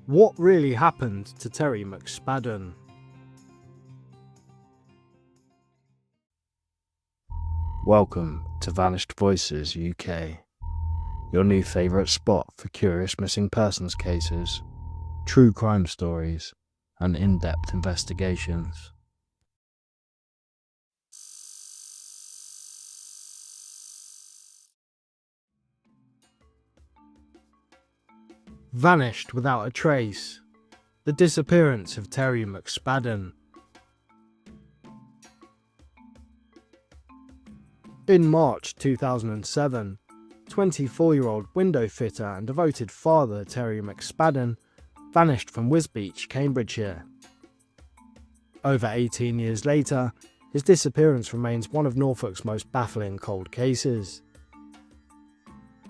What really happened to Terry McSpadden? Welcome to Vanished Voices UK, your new favourite spot for curious missing persons cases, true crime stories, and in-depth investigations. Vanished without a trace. The disappearance of Terry McSpadden. In March 2007, 24-year-old window fitter and devoted father Terry McSpadden vanished from Wisbech, Cambridgeshire. Over 18 years later, his disappearance remains one of Norfolk's most baffling cold cases.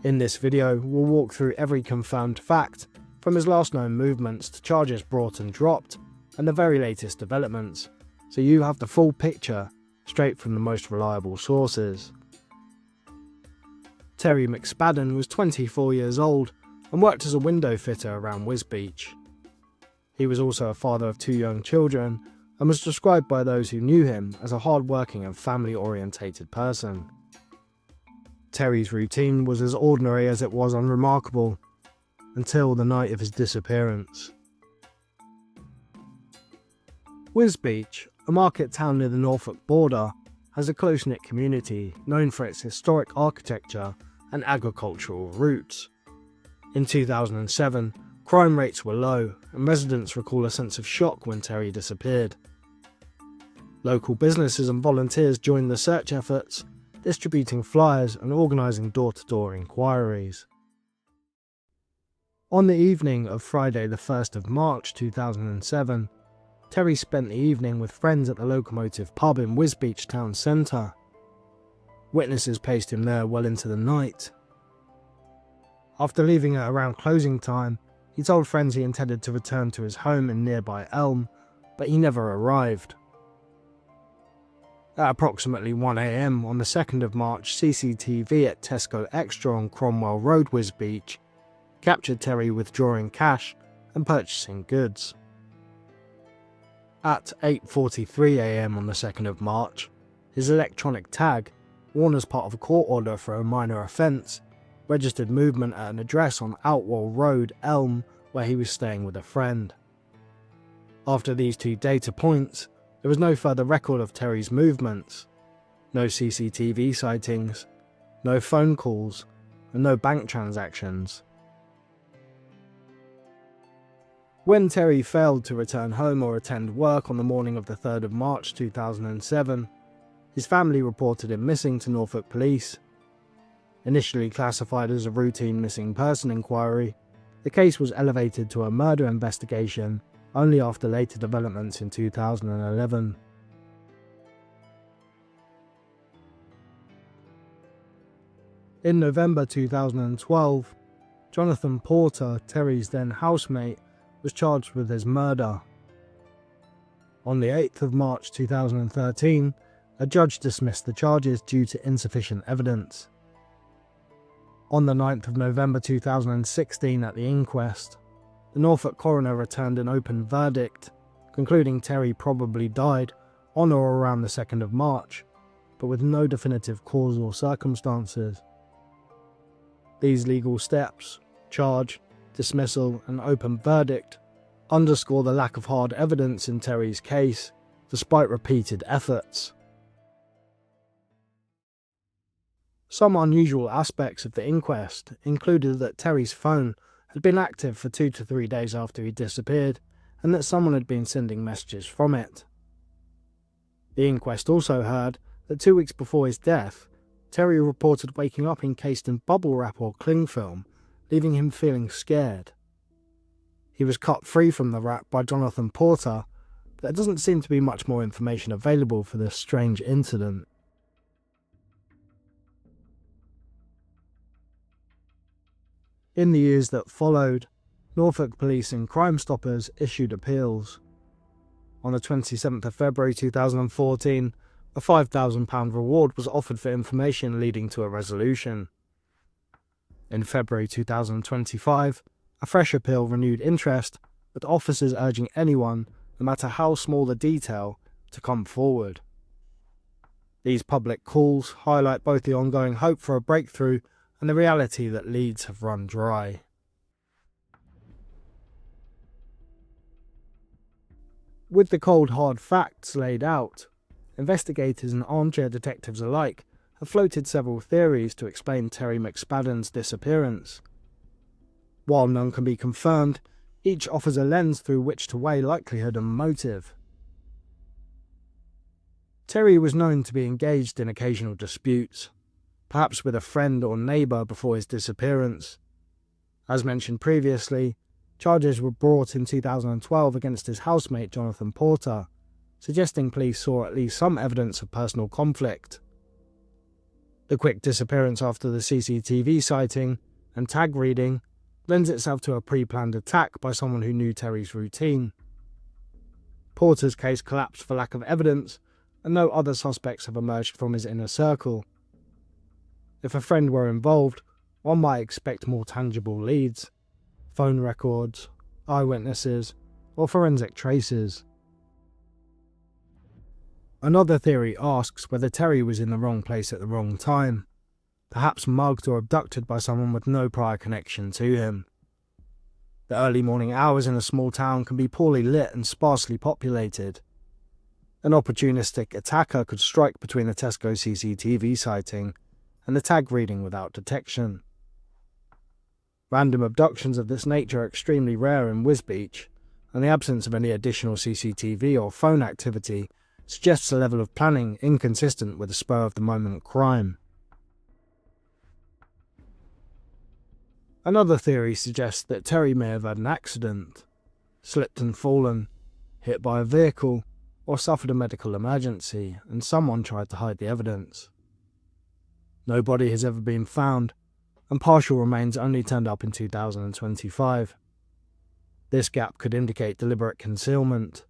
In this video, we'll walk through every confirmed fact, from his last known movements to charges brought and dropped, and the very latest developments, so you have the full picture, straight from the most reliable sources. Terry McSpadden was 24 years old and worked as a window fitter around Wisbech. He was also a father of 2 young children and was described by those who knew him as a hard-working and family-orientated person. Terry's routine was as ordinary as it was unremarkable, until the night of his disappearance. Wisbech, a market town near the Norfolk border, has a close-knit community known for its historic architecture and agricultural roots. In 2007, crime rates were low, and residents recall a sense of shock when Terry disappeared. Local businesses and volunteers joined the search efforts, distributing flyers and organising door-to-door inquiries. On the evening of Friday the 1st of March 2007, Terry spent the evening with friends at the Locomotive pub in Wisbech town centre. Witnesses paced him there well into the night. After leaving at around closing time, he told friends he intended to return to his home in nearby Elm, but he never arrived. At approximately 1 AM on the 2nd of March, CCTV at Tesco Extra on Cromwell Road, Wisbech, captured Terry withdrawing cash and purchasing goods. At 8:43 AM on the 2nd of March, his electronic tag, worn as part of a court order for a minor offence, registered movement at an address on Outwall Road, Elm, where he was staying with a friend. After these 2 data points, there was no further record of Terry's movements, no CCTV sightings, no phone calls, and no bank transactions. When Terry failed to return home or attend work on the morning of the 3rd of March 2007, his family reported him missing to Norfolk Police. Initially classified as a routine missing person inquiry, the case was elevated to a murder investigation only after later developments in 2011. In November 2012, Jonathan Porter, Terry's then housemate, was charged with his murder. On the 8th of March 2013, a judge dismissed the charges due to insufficient evidence. On the 9th of November 2016 at the inquest, the Norfolk coroner returned an open verdict, concluding Terry probably died on or around the 2nd of March, but with no definitive cause or circumstances. These legal steps, charge, dismissal and open verdict, underscore the lack of hard evidence in Terry's case, despite repeated efforts. Some unusual aspects of the inquest included that Terry's phone had been active for 2 to 3 days after he disappeared, and that someone had been sending messages from it. The inquest also heard that 2 weeks before his death, Terry reported waking up encased in bubble wrap or cling film, leaving him feeling scared. He was cut free from the wrap by Jonathan Porter, but there doesn't seem to be much more information available for this strange incident. In the years that followed, Norfolk Police and Crimestoppers issued appeals. On the 27th of February 2014, a £5,000 reward was offered for information leading to a resolution. In February 2025, A fresh appeal renewed interest, with officers urging anyone, no matter how small the detail, to come forward. These public calls highlight both the ongoing hope for a breakthrough and the reality that leads have run dry. With the cold hard facts laid out, investigators and armchair detectives alike have floated several theories to explain Terry McSpadden's disappearance. While none can be confirmed, each offers a lens through which to weigh likelihood and motive. Terry was known to be engaged in occasional disputes, perhaps with a friend or neighbour before his disappearance. As mentioned previously, charges were brought in 2012 against his housemate Jonathan Porter, suggesting police saw at least some evidence of personal conflict. The quick disappearance after the CCTV sighting and tag reading lends itself to a pre-planned attack by someone who knew Terry's routine. Porter's case collapsed for lack of evidence, and no other suspects have emerged from his inner circle. If a friend were involved, one might expect more tangible leads: phone records, eyewitnesses, or forensic traces. Another theory asks whether Terry was in the wrong place at the wrong time, perhaps mugged or abducted by someone with no prior connection to him. The early morning hours in a small town can be poorly lit and sparsely populated. An opportunistic attacker could strike between the Tesco CCTV sighting and the tag reading without detection. Random abductions of this nature are extremely rare in Wisbech, and the absence of any additional CCTV or phone activity suggests a level of planning inconsistent with a spur-of-the-moment crime. Another theory suggests that Terry may have had an accident, slipped and fallen, hit by a vehicle, or suffered a medical emergency, and someone tried to hide the evidence. No body has ever been found, and partial remains only turned up in 2025. This gap could indicate deliberate concealment.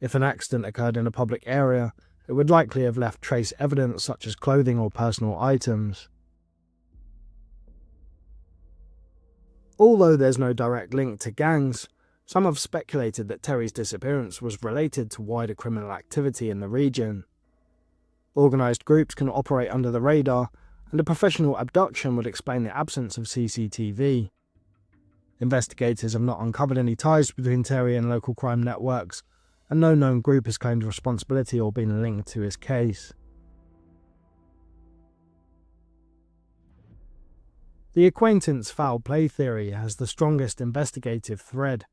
If an accident occurred in a public area, it would likely have left trace evidence such as clothing or personal items. Although there's no direct link to gangs, some have speculated that Terry's disappearance was related to wider criminal activity in the region. Organised groups can operate under the radar, and a professional abduction would explain the absence of CCTV. Investigators have not uncovered any ties between Terry and local crime networks, and no known group has claimed responsibility or been linked to his case. The acquaintance foul play theory has the strongest investigative thread.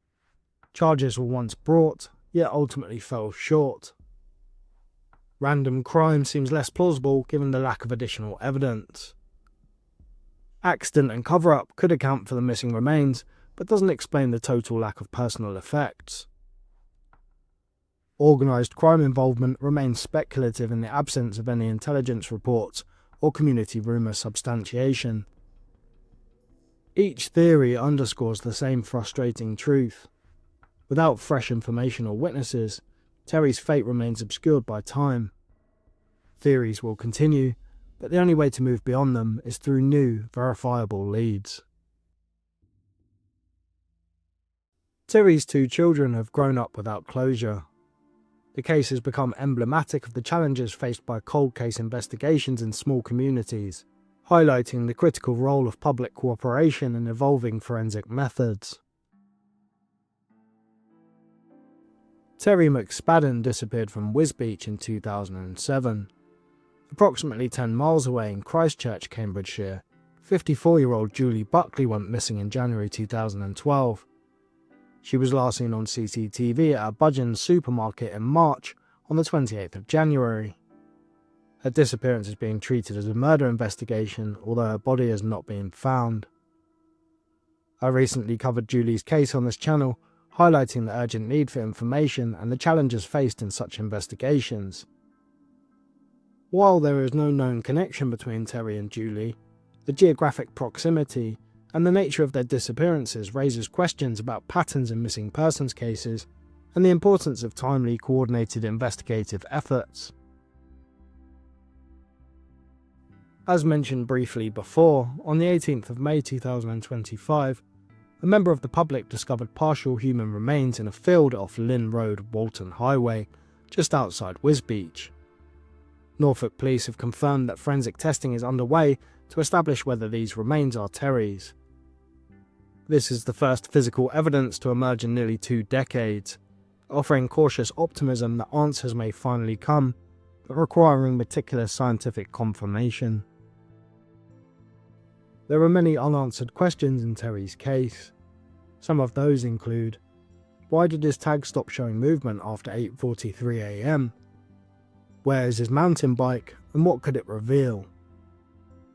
Charges were once brought, yet ultimately fell short. Random crime seems less plausible given the lack of additional evidence. Accident and cover-up could account for the missing remains, but doesn't explain the total lack of personal effects. Organised crime involvement remains speculative in the absence of any intelligence reports or community rumour substantiation. Each theory underscores the same frustrating truth. Without fresh information or witnesses, Terry's fate remains obscured by time. Theories will continue, but the only way to move beyond them is through new, verifiable leads. Terry's two children have grown up without closure. The case has become emblematic of the challenges faced by cold case investigations in small communities, highlighting the critical role of public cooperation in evolving forensic methods. Terry McSpadden disappeared from Wisbech in 2007. Approximately 10 miles away in Christchurch, Cambridgeshire, 54-year-old Julie Buckley went missing in January 2012. She was last seen on CCTV at a Budgeon's supermarket in March on the 28th of January. Her disappearance is being treated as a murder investigation, although her body has not been found. I recently covered Julie's case on this channel, highlighting the urgent need for information and the challenges faced in such investigations. While there is no known connection between Terry and Julie, the geographic proximity and the nature of their disappearances raises questions about patterns in missing persons cases and the importance of timely, coordinated investigative efforts. As mentioned briefly before, on the 18th of May 2025, a member of the public discovered partial human remains in a field off Lynn Road, Walton Highway, just outside Wisbech. Norfolk Police have confirmed that forensic testing is underway to establish whether these remains are Terry's. This is the first physical evidence to emerge in nearly 2 decades, offering cautious optimism that answers may finally come, but requiring meticulous scientific confirmation. There are many unanswered questions in Terry's case. Some of those include: why did his tag stop showing movement after 8:43 AM? Where is his mountain bike, and what could it reveal?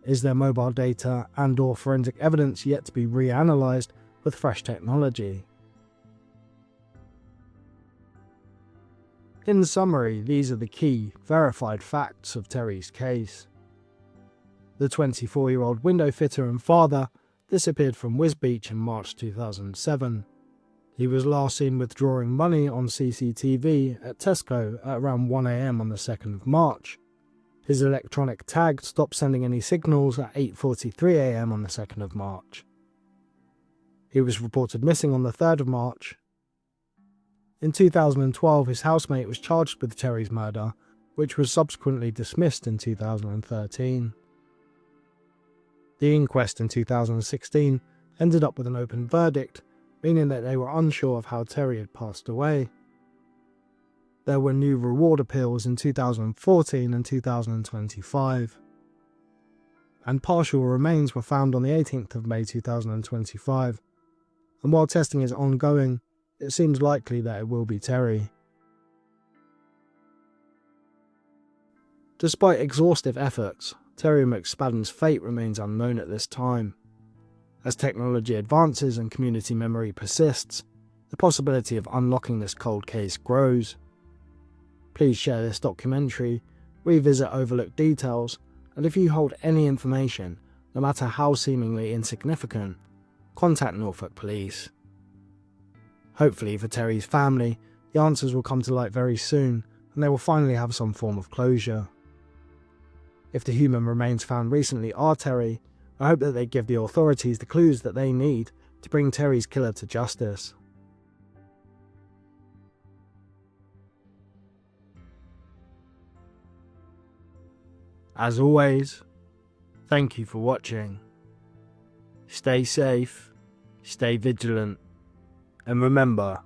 Is there mobile data and/or forensic evidence yet to be reanalyzed with fresh technology? In summary, these are the key, verified facts of Terry's case. The 24-year-old window fitter and father disappeared from Wisbech in March 2007. He was last seen withdrawing money on CCTV at Tesco at around 1 AM on the 2nd of March. His electronic tag stopped sending any signals at 8:43 AM on the 2nd of March. He was reported missing on the 3rd of March. In 2012, his housemate was charged with Terry's murder, which was subsequently dismissed in 2013. The inquest in 2016 ended up with an open verdict, meaning that they were unsure of how Terry had passed away. There were new reward appeals in 2014 and 2025. And partial remains were found on the 18th of May 2025, and while testing is ongoing, it seems likely that it will be Terry. Despite exhaustive efforts, Terry McSpadden's fate remains unknown at this time. As technology advances and community memory persists, the possibility of unlocking this cold case grows. Please share this documentary, revisit overlooked details, and if you hold any information, no matter how seemingly insignificant, contact Norfolk Police. Hopefully for Terry's family, the answers will come to light very soon, and they will finally have some form of closure. If the human remains found recently are Terry, I hope that they give the authorities the clues that they need to bring Terry's killer to justice. As always, thank you for watching. Stay safe, stay vigilant, and remember,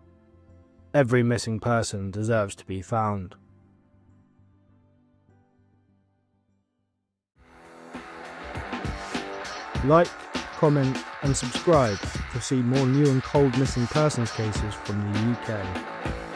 every missing person deserves to be found. Like, comment and subscribe to see more new and cold missing persons cases from the UK.